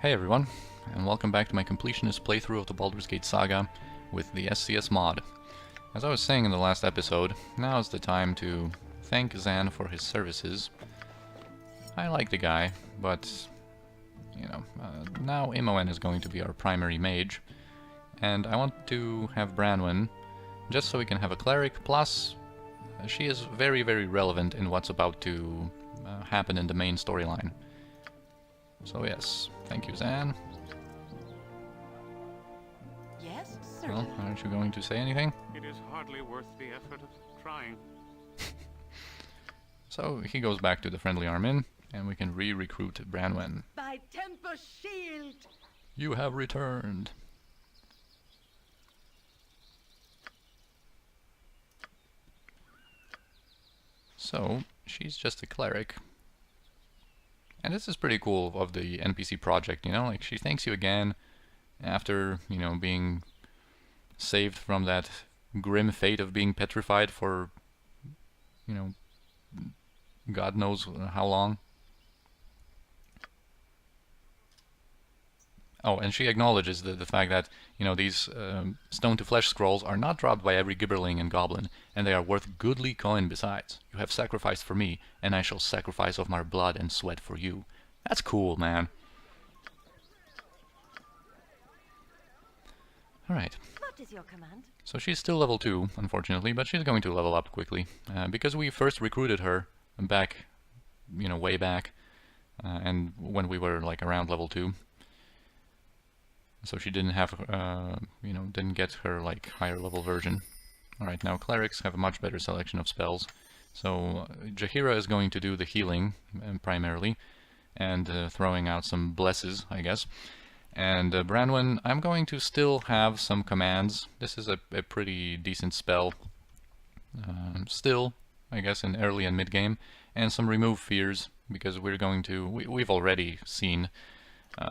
Hey everyone, and welcome back to my Completionist playthrough of the Baldur's Gate Saga with the SCS mod. As I was saying in the last episode, now is the time to thank Zan for his services. I like the guy, but, now Imoen is going to be our primary mage, and I want to have Branwen, just so we can have a cleric, plus she is very, very relevant in what's about to happen in the main storyline. So yes, thank you, Zan. Yes, certainly. Well, aren't you going to say anything? It is hardly worth the effort of trying. So he goes back to the friendly arm inn, and we can re-recruit Branwen. By temper shield! You have returned. So, she's just a cleric. And this is pretty cool of the NPC project, you know, like she thanks you again after, being saved from that grim fate of being petrified for, God knows how long. Oh, and she acknowledges the fact that, these stone to flesh scrolls are not dropped by every gibberling and goblin, and they are worth goodly coin besides. You have sacrificed for me, and I shall sacrifice of my blood and sweat for you. That's cool, man. Alright. What is your command? So she's still level 2, unfortunately, but she's going to level up quickly. Because we first recruited her back, way back, and when we were, like, around level 2. So she didn't have, didn't get her, like, higher level version. Alright, now clerics have a much better selection of spells. So Jaheira is going to do the healing, primarily, and throwing out some blesses, I guess. And Branwen, I'm going to still have some commands. This is a pretty decent spell. Still, I guess, in early and mid-game. And some remove fears, because we're going to... We've already seen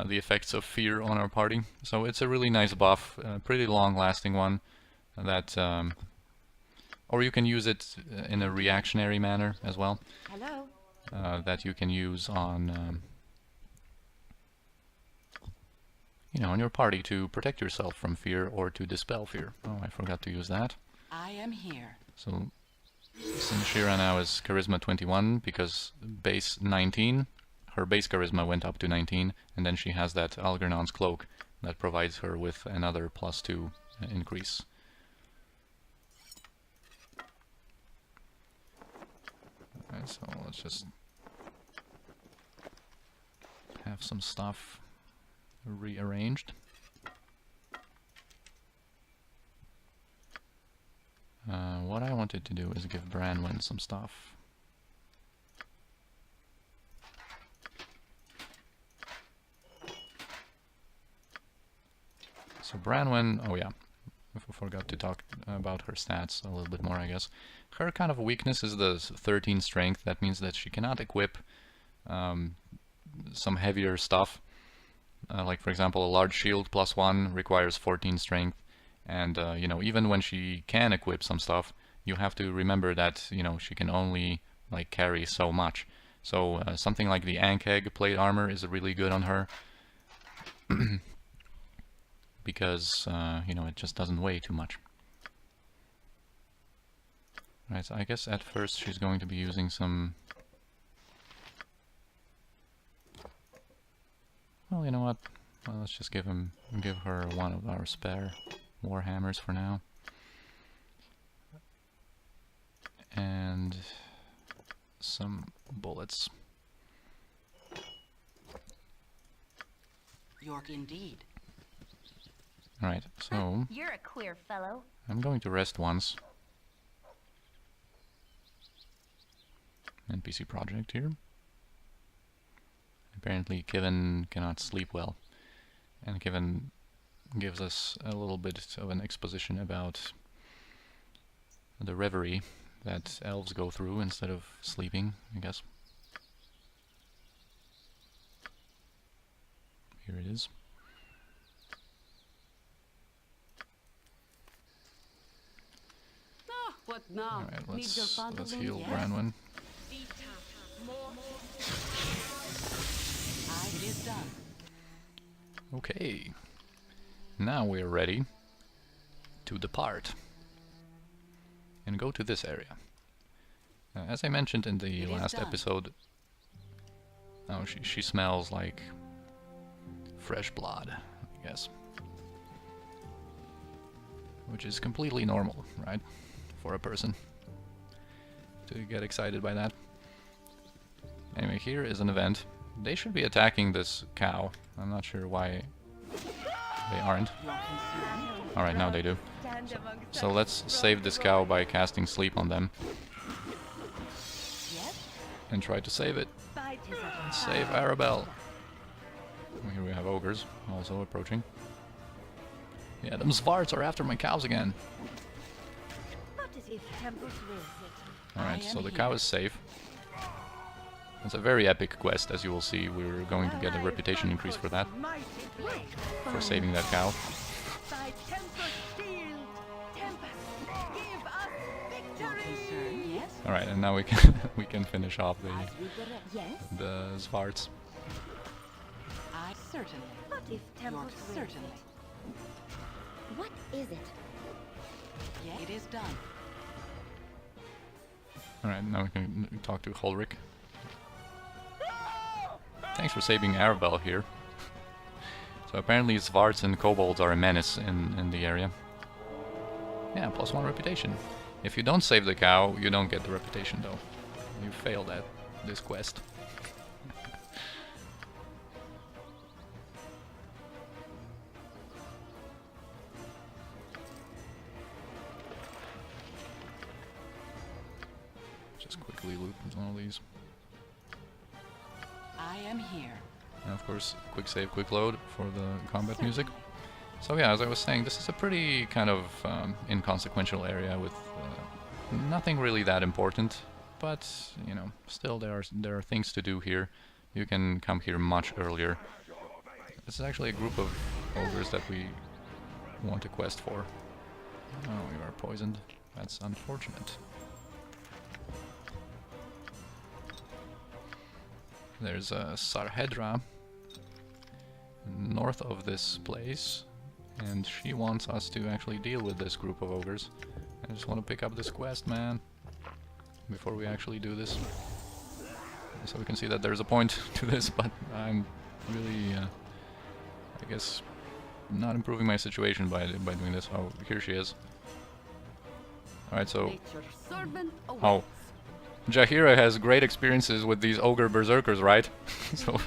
the effects of fear on our party. So it's a really nice buff, a pretty long-lasting one. That, or you can use it in a reactionary manner as well. Hello? That you can use on, on your party to protect yourself from fear or to dispel fear. Oh, I forgot to use that. I am here. So, Sinshira now is Charisma 21 because base 19. Her base Charisma went up to 19, and then she has that Algernon's Cloak that provides her with another +2 increase. Alright, so let's just have some stuff rearranged. What I wanted to do is give Branwen some stuff. So Branwen, oh yeah, I forgot to talk about her stats a little bit more, I guess. Her kind of weakness is the 13 strength. That means that she cannot equip some heavier stuff. Like, for example, a large shield +1 requires 14 strength. And, even when she can equip some stuff, you have to remember that, she can only, like, carry so much. So something like the Ankeg plate armor is really good on her. Because, it just doesn't weigh too much. Right, so I guess at first she's going to be using some... Well, you know what? Well, let's just give her one of our spare warhammers for now. And some bullets. York indeed. Alright, so... You're a queer fellow. I'm going to rest once. NPC Project here. Apparently Kevin cannot sleep well. And Kevin gives us a little bit of an exposition about the reverie that elves go through instead of sleeping, I guess. Here it is. What now? Alright, let's heal Branwen. It is done. Okay, now we're ready to depart and go to this area. As I mentioned in the last episode, oh, she smells like fresh blood, I guess. Which is completely normal, right? For a person to get excited by that. Anyway, here is an event. They should be attacking this cow. I'm not sure why they aren't. Alright, now they do. So let's save this cow by casting sleep on them. And try to save it. Let's save Arabelle. Here we have ogres also approaching. Yeah, them Svarts are after my cows again. Alright, so the cow is safe. It's a very epic quest, as you will see. We're going to get a reputation increase for that. For saving that cow. Alright, and now we can we can finish off the Svarts. Certainly. What if temples certainly? What is it? Yeah, it is done. Alright, now we can talk to Holric. Thanks for saving Arabelle here. So apparently Svarts and kobolds are a menace in the area. Yeah, +1 reputation. If you don't save the cow, you don't get the reputation though. You failed at this quest. Just quickly loot one of these. I am here. And of course, quick save, quick load for the combat music. So yeah, as I was saying, this is a pretty kind of inconsequential area with nothing really that important, but you know, still there are things to do here. You can come here much earlier. This is actually a group of ogres that we want a quest for. Oh, we are poisoned. That's unfortunate. There's a Sarhedra north of this place, and she wants us to actually deal with this group of ogres. I just want to pick up this quest, man, before we actually do this. So we can see that there's a point to this, but I'm really, I guess, not improving my situation by doing this. Oh, here she is. Alright, so... Oh. Jaheira has great experiences with these ogre berserkers, right? So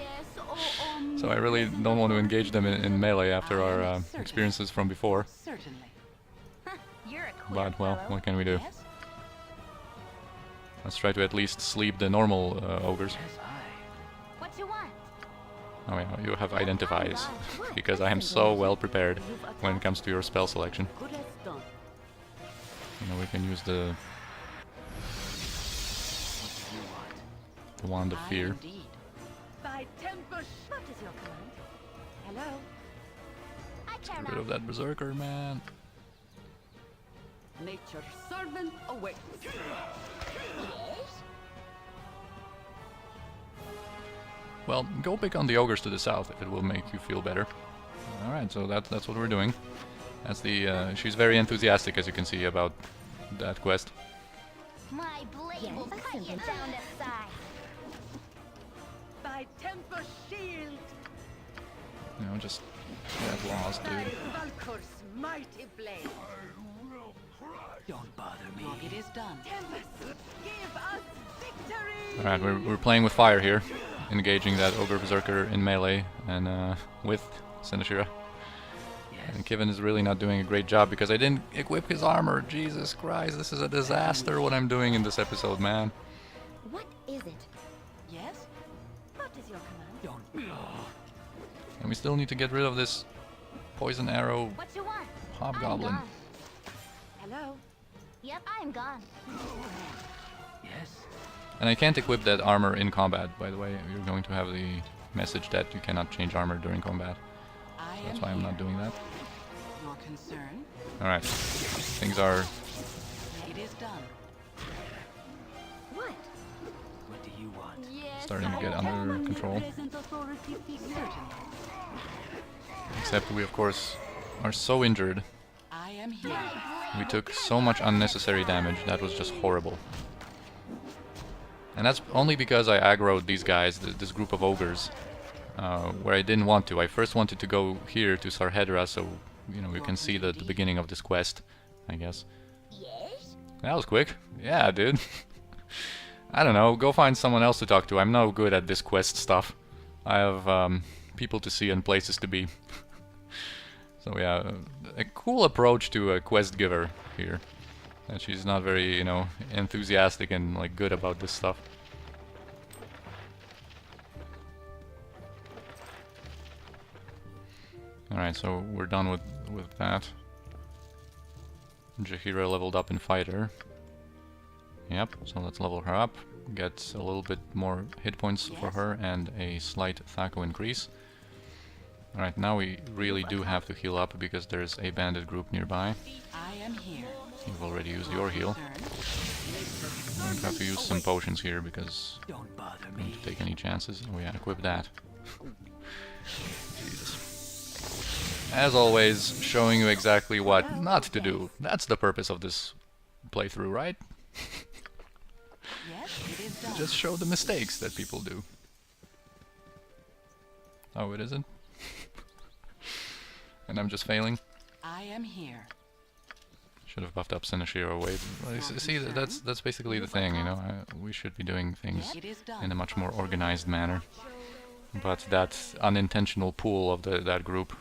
I really don't want to engage them in melee after our experiences from before. But, well, what can we do? Let's try to at least sleep the normal ogres. Oh yeah, you have identifies, because I am so well prepared when it comes to your spell selection. You know, we can use the Wand of Fear. Let's get rid of that berserker, man. Nature's servant awaits. Well, go pick on the ogres to the south if it will make you feel better. Alright, so that's what we're doing. That's the she's very enthusiastic, as you can see, about that quest. My blade will cut you down to size. Thy temper shield. You know, just get lost, dude. Valkor's mighty blade. Don't bother me. It is done. Tempest, give us victory. Alright, we're playing with fire here, engaging that ogre berserker in melee and with Sinashira. And Kevin is really not doing a great job because I didn't equip his armor. Jesus Christ, this is a disaster what I'm doing in this episode, man. What is it? Yes? What is your command? Don't. And we still need to get rid of this poison arrow What you want? hobgoblin. Hello? Yep, I'm gone. Yes. And I can't equip that armor in combat, by the way. You're going to have the message that you cannot change armor during combat. So that's why I'm not doing that. Your concern? Alright. Things are It is done. What? What do you want? Yes, starting to get under control. Certainly. Except we of course are so injured. I am here. We took so much unnecessary damage, that was just horrible. And that's only because I aggroed these guys, this group of ogres, where I didn't want to. I first wanted to go here to Sarhedra, so, you know, you can see the beginning of this quest, I guess. Yes? That was quick. Yeah, dude. I don't know, go find someone else to talk to. I'm no good at this quest stuff. I have people to see and places to be. So yeah, a cool approach to a quest giver here. And she's not very, you know, enthusiastic and like good about this stuff. Alright, so we're done with that. Jaheira leveled up in Fighter. Yep, so let's level her up. Get a little bit more hit points for her and a slight Thaco increase. Alright, now we really do have to heal up because there's a bandit group nearby. I am here. You've already used your heal. I'm going to have to use some potions here because Don't bother I don't me. want to take any chances. Oh yeah, equip that. Jesus. As always, showing you exactly what not to do. That's the purpose of this playthrough, right? Yes, it is done. Just show the mistakes that people do. Oh, it isn't? And I'm just failing? I am here. Should have buffed up Sinashiro. Wait, well, see, that's basically the thing, you know. We should be doing things It is done. in a much more organized manner. But that unintentional pull of that group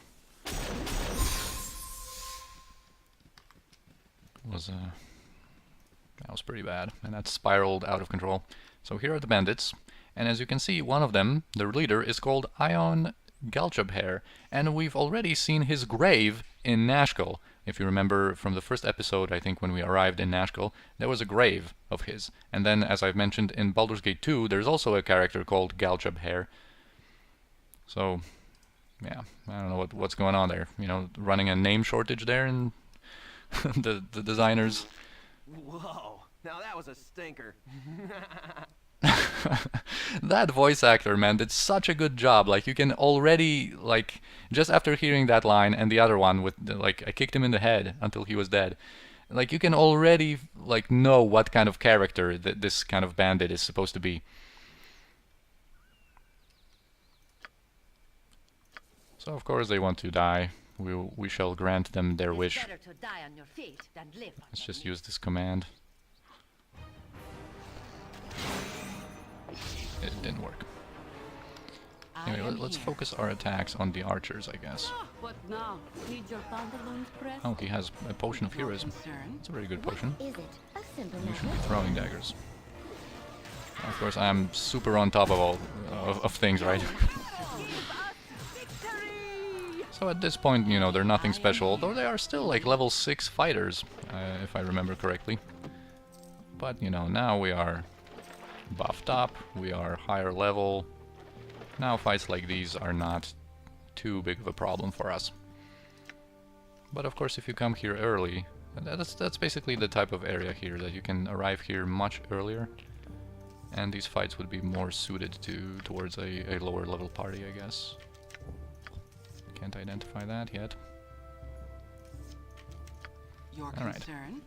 was that was pretty bad, and that spiraled out of control. So here are the bandits, and as you can see, one of them, their leader, is called Ion Galchubhair, and we've already seen his grave in Nashkel. If you remember from the first episode, I think when we arrived in Nashkel, there was a grave of his. And then, as I've mentioned, in Baldur's Gate 2, there's also a character called Galchubhair. So, yeah, I don't know what's going on there. You know, running a name shortage there in the designers. Whoa, now that was a stinker. That voice actor, man, did such a good job. Like, you can already, like, just after hearing that line and the other one with, like, I kicked him in the head until he was dead. Like, you can already, like, know what kind of character this kind of bandit is supposed to be. So, of course, they want to die. We shall grant them their wish. Better to die on your feet than live on Let's your just use this command. It didn't work. Anyway, let's focus our attacks on the archers, I guess. What now? Need your pantaloons pressed? Oh, he has a potion of heroism. Concern? That's a very good potion. Is it a simple You should matter? be throwing daggers. Of course, I'm super on top of all of things, right? So at this point, you know, they're nothing special, although they are still like level 6 fighters, if I remember correctly. But, you know, now we are buffed up, we are higher level. Now fights like these are not too big of a problem for us. But of course, if you come here early, that's basically the type of area here, that you can arrive here much earlier. And these fights would be more suited towards a lower level party, I guess. Can't identify that yet. Your Alright. concern?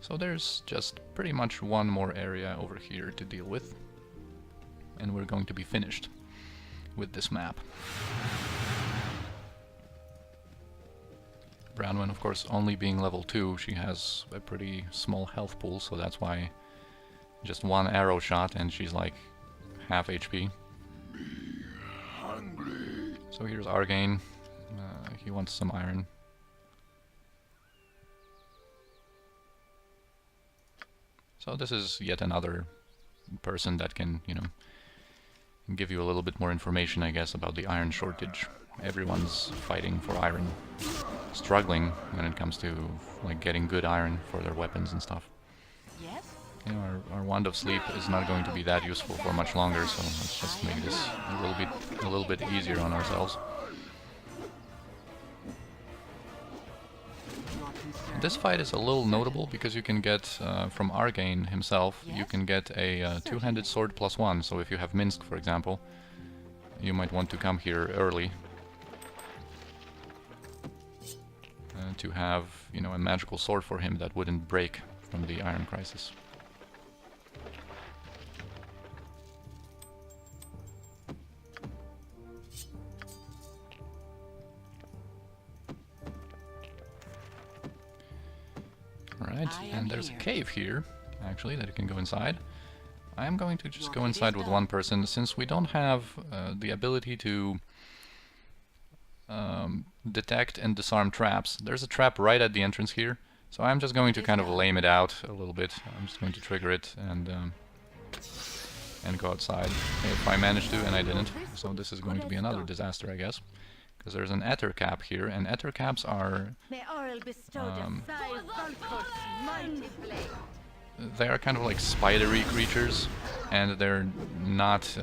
So there's just pretty much one more area over here to deal with. And we're going to be finished with this map. Branwen, of course, only being level 2, she has a pretty small health pool, so that's why just one arrow shot and she's like half HP. So here's Argane. He wants some iron. So this is yet another person that can, you know, give you a little bit more information, I guess, about the iron shortage. Everyone's fighting for iron, struggling when it comes to like getting good iron for their weapons and stuff. Yes? You know, our Wand of Sleep is not going to be that useful for much longer, so let's just make this a little bit easier on ourselves. Your concern? This fight is a little notable because you can get, from Argane himself, you can get a two-handed sword +1, so if you have Minsk, for example, you might want to come here early. to have, you know, a magical sword for him that wouldn't break from the Iron Crisis. Alright, and there's a cave here, actually, that you can go inside. I am going to just go inside with one person, since we don't have the ability to detect and disarm traps. There's a trap right at the entrance here, so I'm just going to kind of lame it out a little bit. I'm just going to trigger it and go outside if I manage to, and I didn't. So this is going to be another disaster, I guess, because there's an ether cap here, and ether caps are they are kind of like spidery creatures, and they're not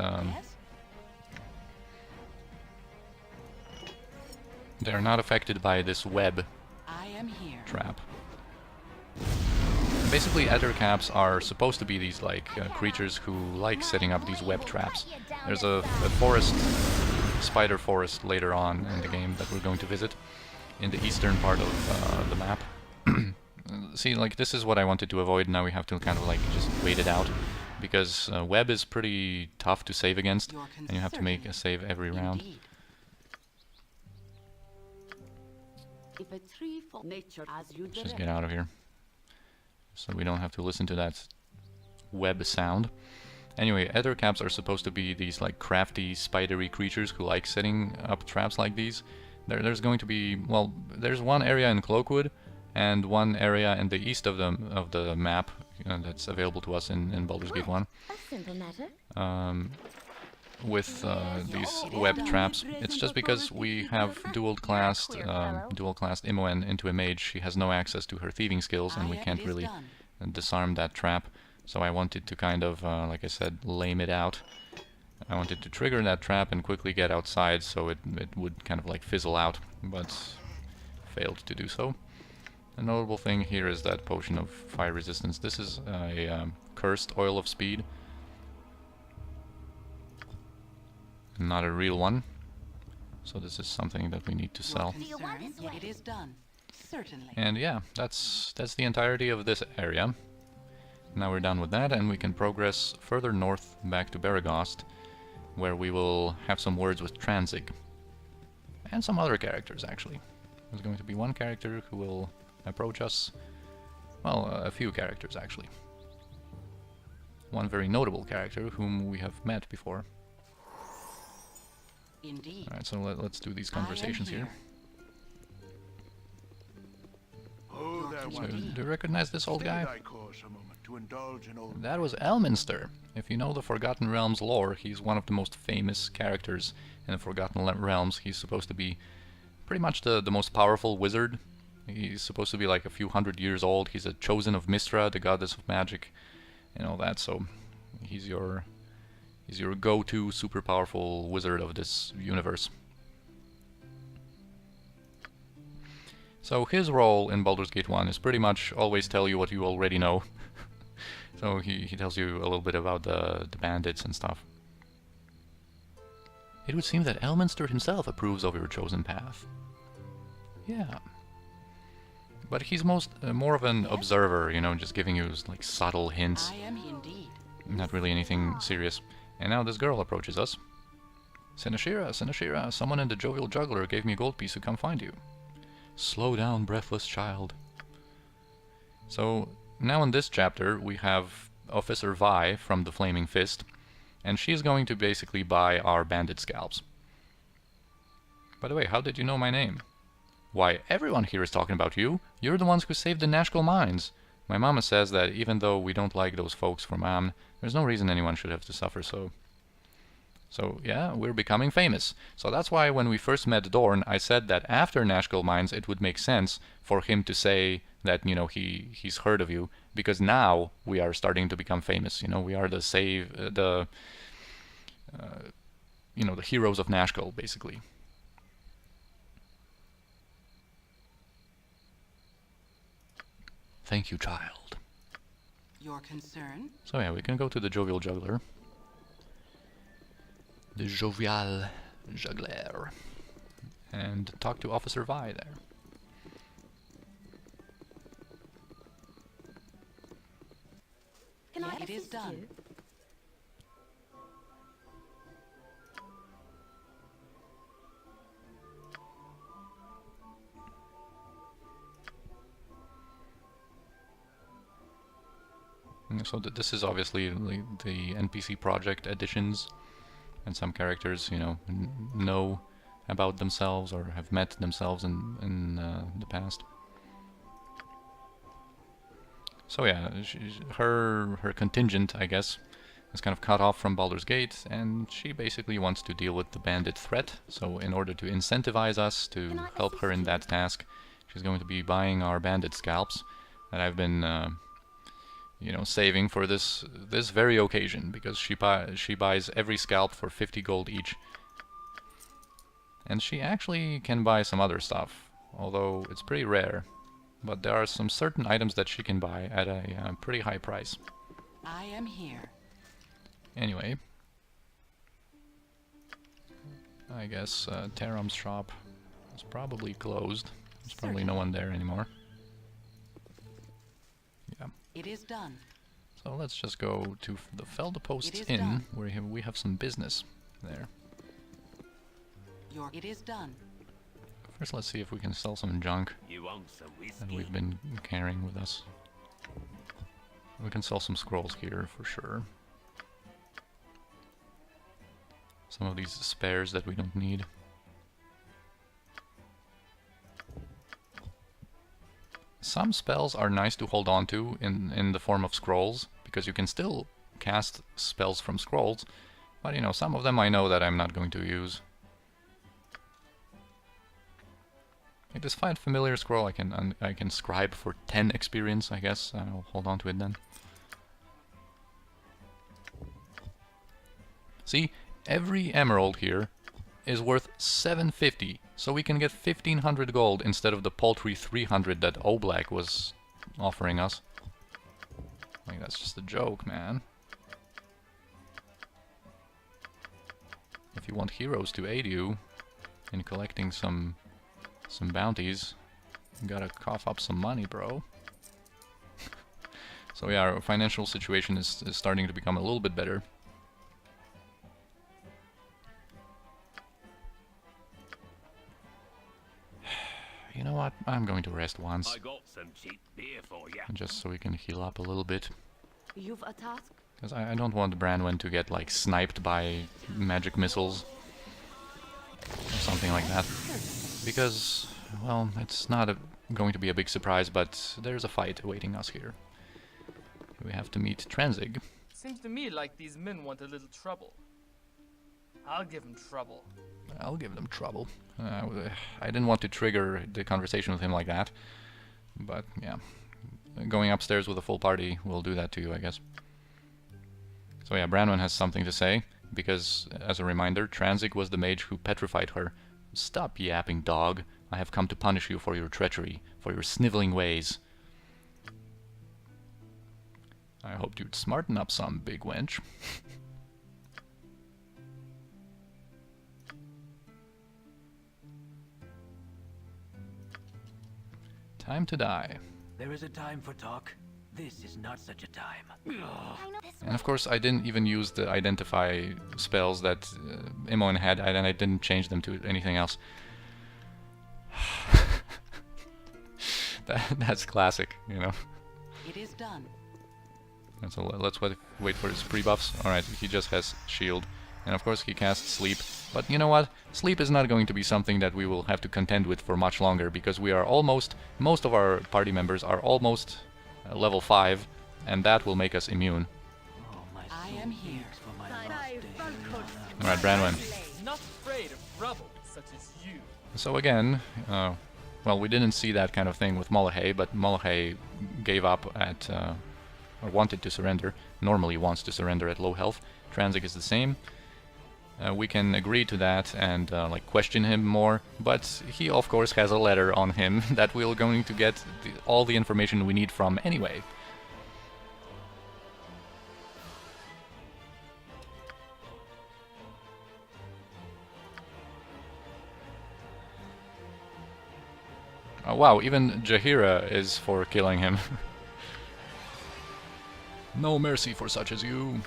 affected by this web trap. And basically, ether caps are supposed to be these like creatures who like setting up these web traps. There's a forest, spider forest later on in the game that we're going to visit in the eastern part of the map. See, like, this is what I wanted to avoid. Now we have to kind of like just wait it out, because web is pretty tough to save against, and you have to make a save every round. Let's just get out of here, so we don't have to listen to that web sound. Anyway, ether caps are supposed to be these like crafty, spidery creatures who like setting up traps like these. There's going to be, well, there's one area in Cloakwood and one area in the east of the map that's available to us in Baldur's Gate 1. With these web traps. It's just because we have dual-classed Imoen into a mage. She has no access to her thieving skills, and we can't really disarm that trap. So I wanted to kind of, like I said, lame it out. I wanted to trigger that trap and quickly get outside so it would kind of like fizzle out, but failed to do so. A notable thing here is that potion of fire resistance. This is a cursed oil of speed, not a real one. So this is something that we need to sell. It is done. Certainly. And yeah, that's the entirety of this area. Now we're done with that, and we can progress further north back to Beregost, where we will have some words with Tranzig. And some other characters, actually. There's going to be one character who will approach us. Well, a few characters, actually. One very notable character whom we have met before. Indeed. Alright, so let's do these conversations here. So, do you recognize this old guy? That was Elminster. If you know the Forgotten Realms lore, he's one of the most famous characters in the Forgotten Realms. He's supposed to be pretty much the most powerful wizard. He's supposed to be like a few hundred years old. He's a chosen of Mystra, the goddess of magic, and all that. So he's your go-to super powerful wizard of this universe. So his role in Baldur's Gate 1 is pretty much always tell you what you already know. So he tells you a little bit about the bandits and stuff. It would seem that Elminster himself approves of your chosen path. Yeah. But he's more of an observer, you know, just giving you like subtle hints. I am indeed. Not really anything serious. And now this girl approaches us. Senashira, someone in the Jovial Juggler gave me a gold piece to come find you. Slow down, breathless child. So, now in this chapter, we have Officer Vi from the Flaming Fist, and she's going to basically buy our bandit scalps. By the way, how did you know my name? Why, everyone here is talking about you. You're the ones who saved the Nashkel mines. My mama says that even though we don't like those folks from Amn, there's no reason anyone should have to suffer, so yeah, we're becoming famous. So that's why when we first met Dorn, I said that after Nashkel Mines it would make sense for him to say that, you know, he's heard of you, because now we are starting to become famous. You know, we are the heroes of Nashkel, basically. Thank you, child. Your concern? So yeah, we can go to the Jovial Juggler. The Jovial Juggler. And talk to Officer Vi there. is done. you? So this is obviously the NPC Project additions, and some characters, you know about themselves or have met themselves in the past. So yeah, her contingent, I guess, is kind of cut off from Baldur's Gate, and she basically wants to deal with the bandit threat. So in order to incentivize us to help her in that task, she's going to be buying our bandit scalps that I've been you know, saving for this very occasion, because she buys every scalp for 50 gold each. And she actually can buy some other stuff, although it's pretty rare. But there are some certain items that she can buy at a pretty high price. I am here. Anyway, I guess Taram's shop is probably closed. There's probably no one there anymore. Yeah. It is done. So let's just go to the Feldepost It is Inn, done. where we have some business there. It is done. First, let's see if we can sell some junk You want some that whiskey? we've been carrying with us. We can sell some scrolls here for sure. Some of these spares that we don't need. Some spells are nice to hold on to in the form of scrolls, because you can still cast spells from scrolls, but you know, some of them I know that I'm not going to use. Like this Find Familiar scroll, I can scribe for 10 experience, I guess. I'll hold on to it then. See, every emerald here is worth 750, so we can get 1500 gold instead of the paltry 300 that Oblak was offering us. Like, that's just a joke, man. If you want heroes to aid you in collecting some bounties, you gotta cough up some money, bro. So yeah, our financial situation is starting to become a little bit better. You know what? I'm going to rest once, I got some cheap beer for you. just so we can heal up a little bit. You've a task? Because I don't want Branwen to get, like, sniped by magic missiles. Or something like that. Because, well, it's not going to be a big surprise, but there's a fight awaiting us here. We have to meet Tranzig. Seems to me like these men want a little trouble. I'll give them trouble. I'll give them trouble. I didn't want to trigger the conversation with him like that. But, yeah. Going upstairs with a full party will do that to you, I guess. So yeah, Branwen has something to say, because, as a reminder, Tranzig was the mage who petrified her. Stop yapping, dog. I have come to punish you for your treachery, for your sniveling ways. I hoped you'd smarten up some, big wench. Time to die. There is a time for talk. This is not such a time. I know this And of course, I didn't even use the identify spells that Imoen had, and I didn't change them to anything else. That's classic, you know. It is done. And so let's wait for his pre-buffs. Alright, he just has shield. And of course he casts sleep. But you know what? Sleep is not going to be something that we will have to contend with for much longer, because we are almost, most of our party members are almost level 5, and that will make us immune. Oh, my I soul am here. yearns for my lost day. Alright, Branwen. Not afraid of trouble, such as you. So again, well, we didn't see that kind of thing with Molohay, but Molohay gave up at, or wanted to surrender, normally wants to surrender at low health. Tranzig is the same. We can agree to that and like question him more, but he of course has a letter on him that we're going to get all the information we need from anyway. Oh wow, even Jaheira is for killing him. No mercy for such as you.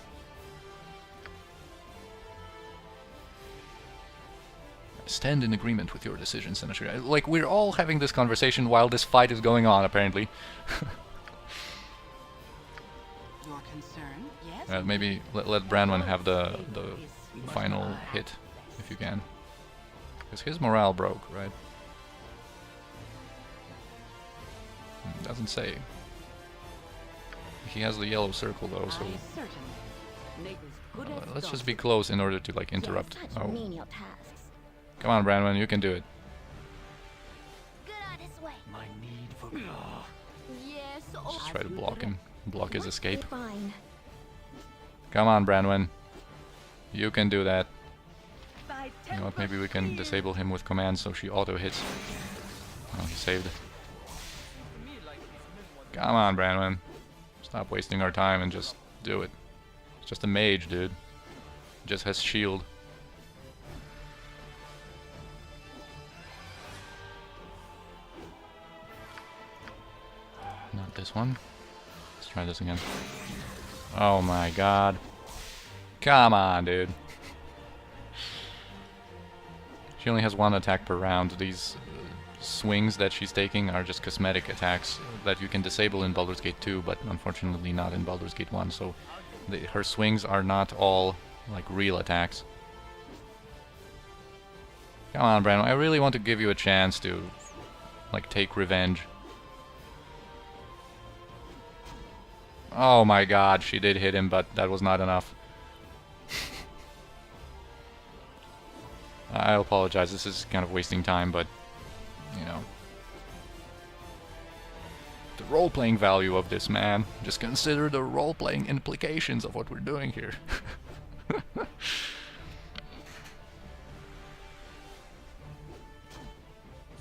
Stand in agreement with your decision, Senator. Like, we're all having this conversation while this fight is going on, apparently. Your concern? Yes. Maybe let Branwen have the final hit, if you can. Because his morale broke, right? Doesn't say. He has the yellow circle though, so let's just be close in order to like interrupt. Oh, come on, Branwen, you can do it. Good on his way. My need for claw. Yes. Just try to block him, block his escape. Fine. Come on, Branwen, you can do that. You know what? Maybe we can disable him with commands so she auto hits. Oh, he saved. Come on, Branwen. Stop wasting our time and just do it. It's just a mage, dude. Just has shield. Not this one. Let's try this again. Oh my god. Come on, dude. She only has one attack per round. These swings that she's taking are just cosmetic attacks that you can disable in Baldur's Gate 2, but unfortunately not in Baldur's Gate 1, so her swings are not all like real attacks. Come on, Brandon, I really want to give you a chance to like take revenge. Oh my god, she did hit him, but that was not enough. I apologize, this is kind of wasting time, but you know, the role-playing value of this, man. Just consider the role-playing implications of what we're doing here.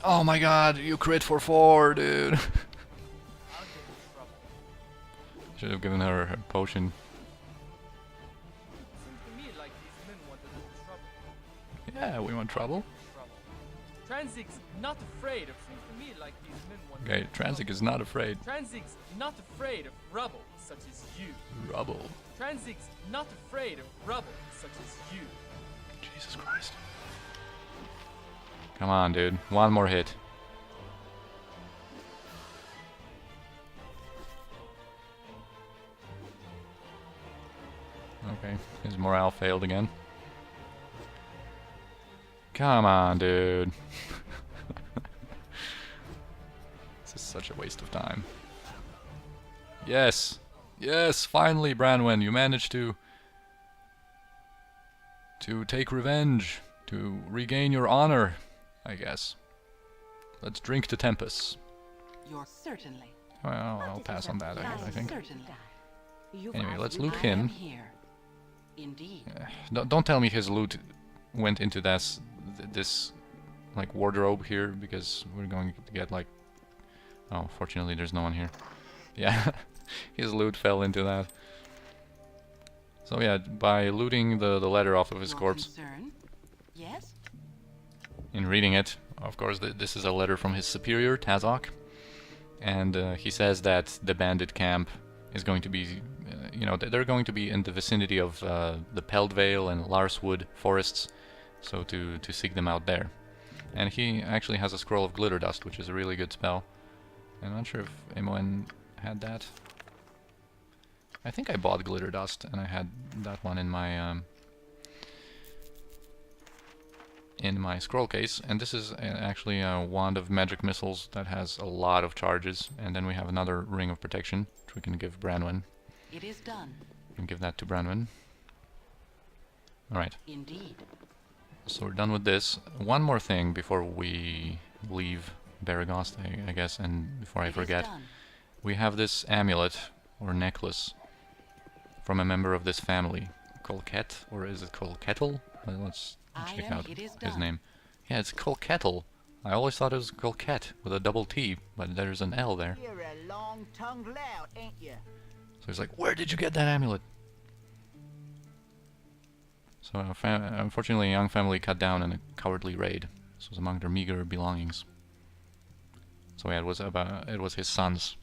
Oh my god, you crit for 4, dude. Should have given her a potion. Yeah, we want trouble. Tranzig's not afraid of seems to me like these men want. Okay, Tranzig is not afraid. Tranzig's not afraid of rubble such as you. Rubble. Tranzig's not afraid of rubble such as you. Jesus Christ. Come on, dude. One more hit. Okay, his morale failed again. Come on, dude. This is such a waste of time. Yes! Yes, finally, Branwen, you managed to take revenge, to regain your honor, I guess. Let's drink to Tempest. You're certainly. Well, I'll pass on that, I think. Certainly. Anyway, let's loot I am him. here. Indeed. Don't tell me his loot went into this like wardrobe here, because we're going to get like, oh, fortunately there's no one here. Yeah, his loot fell into that. So yeah, by looting the letter off of his Your corpse, concern? Yes. in reading it, of course this is a letter from his superior, Tazok, and he says that the bandit camp is going to be, you know, they're going to be in the vicinity of the Peldvale and Larswood forests, so to seek them out there. And he actually has a scroll of glitter dust, which is a really good spell. I'm not sure if Imoen had that. I think I bought glitter dust, and I had that one in my scroll case. And this is actually a wand of magic missiles that has a lot of charges. And then we have another ring of protection, which we can give Branwen. It is done. We can give that to Branwen. Alright. Indeed. So we're done with this. One more thing before we leave Baragost, I guess, and before I forget. We have this amulet, or necklace, from a member of this family. Colket, or is it Colkettle? Let's check out his name. Yeah, it's Colkettle. I always thought it was Colket, with a double T, but there's an L there. You're a long-tongued lout, ain't you? So he's like, where did you get that amulet? So unfortunately, a young family cut down in a cowardly raid. This was among their meager belongings. So yeah, it was his sons.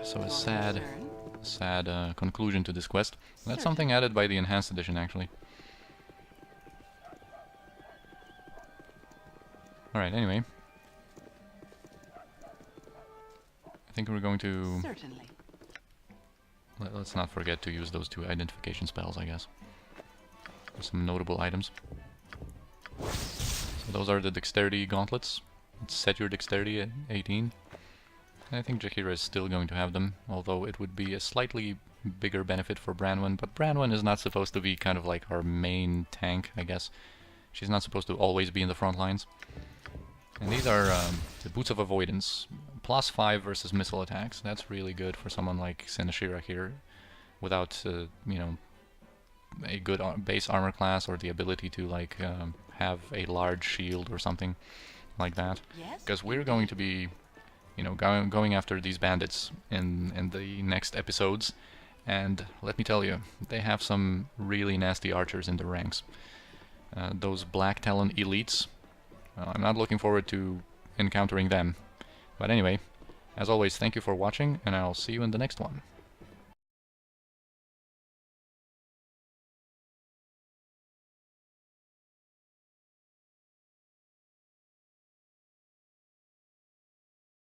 So a Your sad, concern? sad conclusion to this quest. That's something added by the Enhanced Edition, actually. Alright, anyway. I think we're going to... Certainly. Let's not forget to use those 2 identification spells, I guess. Some notable items. So those are the dexterity gauntlets. Set your dexterity at 18. I think Jaheira is still going to have them, although it would be a slightly bigger benefit for Branwen, but Branwen is not supposed to be kind of like our main tank, I guess. She's not supposed to always be in the front lines. And these are the Boots of Avoidance. +5 versus missile attacks. That's really good for someone like Senashira here, without, you know, a good base armor class or the ability to, like, have a large shield or something like that. Yes? Because we're going to be, you know, going after these bandits in the next episodes, and let me tell you, they have some really nasty archers in their ranks. Those Black Talon elites, I'm not looking forward to encountering them. But anyway, as always, thank you for watching, and I'll see you in the next one.